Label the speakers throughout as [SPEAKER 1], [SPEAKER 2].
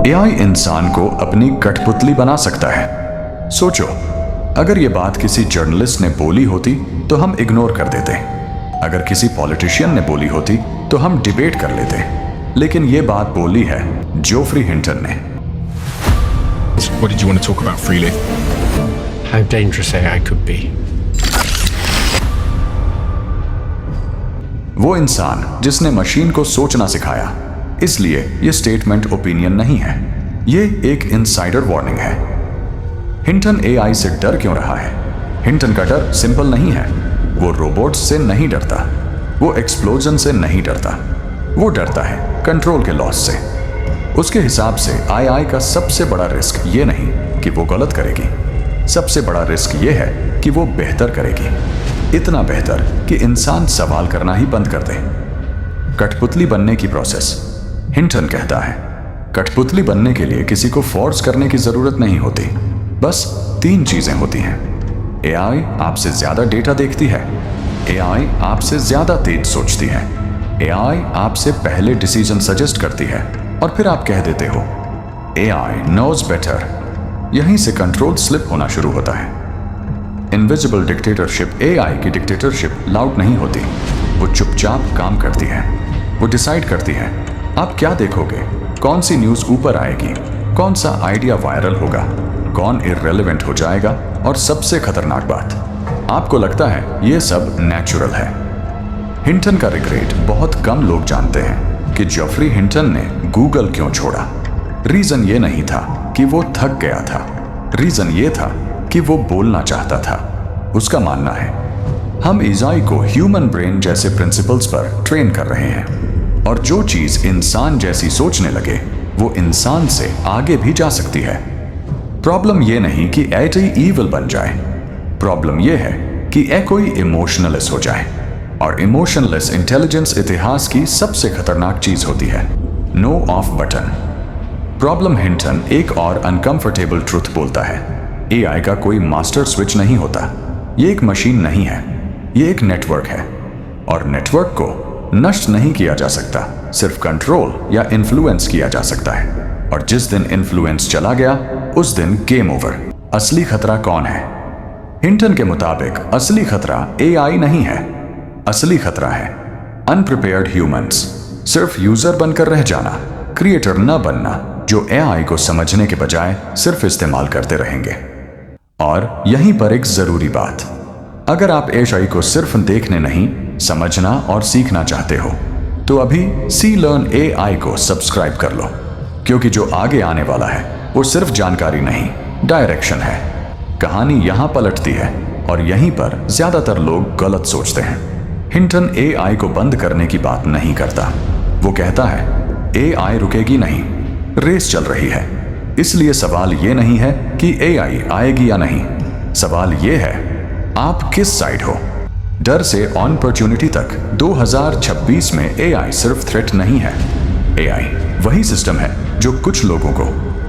[SPEAKER 1] AI इंसान को अपनी कठपुतली बना सकता है। सोचो, अगर ये बात किसी जर्नलिस्ट ने बोली होती तो हम इग्नोर कर देते। अगर किसी पॉलिटिशियन ने बोली होती तो हम डिबेट कर लेते। लेकिन ये बात बोली है जोफ्री हिंटन ने।
[SPEAKER 2] What did you want to talk about freely?
[SPEAKER 3] How dangerous AI could be.
[SPEAKER 1] वो इंसान जिसने मशीन को सोचना सिखाया। इसलिए ये स्टेटमेंट ओपिनियन नहीं है, ये एक इनसाइडर वार्निंग है। हिंटन एआई से डर क्यों रहा है? हिंटन का डर सिंपल नहीं है। वो रोबोट्स से नहीं डरता, वो एक्सप्लोजन से नहीं डरता, वो डरता है कंट्रोल के लॉस से। उसके हिसाब से एआई का सबसे बड़ा रिस्क ये नहीं कि वो गलत करेगी, सबसे बड़ा रिस्क ये है कि वो बेहतर करेगी, इतना बेहतर कि इंसान सवाल करना ही बंद कर दे। कठपुतली बनने की प्रोसेस। हिंटन कहता है, कठपुतली बनने के लिए किसी को फोर्स करने की जरूरत नहीं होती, बस 3 चीजें होती हैं। एआई आपसे ज्यादा डेटा देखती है, एआई आपसे ज्यादा तेज सोचती है, एआई आपसे पहले डिसीजन सजेस्ट करती है और फिर आप कह देते हो एआई नोज बेटर। यहीं से कंट्रोल स्लिप होना शुरू होता है। इनविजिबल डिक्टेटरशिप, एआई की डिक्टेटरशिप लाउड नहीं होती, वो चुपचाप काम करती है। वो डिसाइड करती है आप क्या देखोगे, कौन सी न्यूज ऊपर आएगी, कौन सा आइडिया वायरल होगा, कौन इररेलेवेंट हो जाएगा, और सबसे खतरनाक बात, आपको लगता है ये सब नेचुरल है। हिंटन का रिग्रेट बहुत कम लोग जानते हैं कि जोफ्री हिंटन ने गूगल क्यों छोड़ा। रीजन ये नहीं था कि वो थक गया था, रीजन ये था कि वो बोलना चाहता था। उसका मानना है हम एआई को ह्यूमन ब्रेन जैसे प्रिंसिपल्स पर ट्रेन कर रहे हैं, और जो चीज इंसान जैसी सोचने लगे वो इंसान से आगे भी जा सकती है। प्रॉब्लम ये नहीं कि एआई ईविल बन जाए, प्रॉब्लम ये है कि कोई इमोशनलेस हो जाए, और इमोशनलेस इंटेलिजेंस इतिहास की सबसे खतरनाक चीज होती है। No off button. Problem Hinton एक और अनकंफर्टेबल ट्रुथ बोलता है, एआई का कोई मास्टर स्विच नहीं होता, ये एक मशीन नहीं है, ये एक नेटवर्क है, और नेटवर्क को नष्ट नहीं किया जा सकता, सिर्फ कंट्रोल या इन्फ्लुएंस किया जा सकता है। और जिस दिन इन्फ्लुएंस चला गया उस दिन गेम ओवर। असली खतरा कौन है? हिंटन के मुताबिक असली खतरा एआई नहीं है, असली खतरा है अनप्रिपेयर्ड ह्यूमंस। सिर्फ यूजर बनकर रह जाना, क्रिएटर न बनना, जो एआई को समझने के बजाय सिर्फ इस्तेमाल करते रहेंगे। और यहीं पर एक जरूरी बात, अगर आप एआई को सिर्फ देखने नहीं, समझना और सीखना चाहते हो तो अभी सी लर्न एआई को सब्सक्राइब कर लो, क्योंकि जो आगे आने वाला है वो सिर्फ जानकारी नहीं, डायरेक्शन है। कहानी यहां पलटती है और यहीं पर ज्यादातर लोग गलत सोचते हैं। हिंटन एआई को बंद करने की बात नहीं करता, वो कहता है एआई रुकेगी नहीं, रेस चल रही है। इसलिए सवाल ये नहीं है कि एआई आएगी या नहीं, सवाल ये है आप किस साइड हो। डर से अपॉर्चुनिटी तक 2026 में एआई सिर्फ थ्रेट नहीं है, एआई वही सिस्टम है जो कुछ लोगों को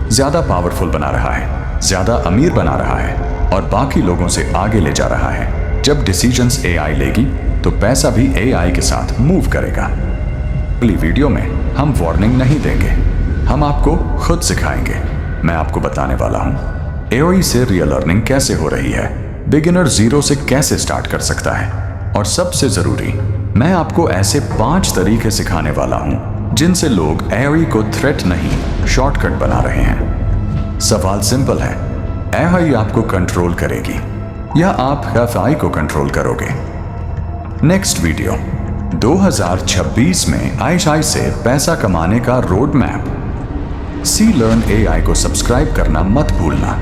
[SPEAKER 1] ज्यादा पावरफुल बना रहा है, ज्यादा अमीर बना रहा है, और बाकी लोगों से आगे ले जा रहा है। जब डिसीजंस एआई लेगी तो पैसा भी एआई के साथ मूव करेगा। अगली वीडियो में हम वार्निंग नहीं देंगे, हम आपको खुद सिखाएंगे। मैं आपको बताने वाला हूं एआई से रियल लर्निंग कैसे हो रही है, बिगिनर जीरो से कैसे स्टार्ट कर सकता है, और सबसे जरूरी, मैं आपको ऐसे 5 तरीके सिखाने वाला हूं जिनसे लोग एआई को थ्रेट नहीं शॉर्टकट बना रहे हैं। सवाल सिंपल है, एआई आपको कंट्रोल करेगी या आप एआई को कंट्रोल करोगे? नेक्स्ट वीडियो 2026 में एआई से पैसा कमाने का रोड मैप। सी लर्न एआई को सब्सक्राइब करना मत भूलना।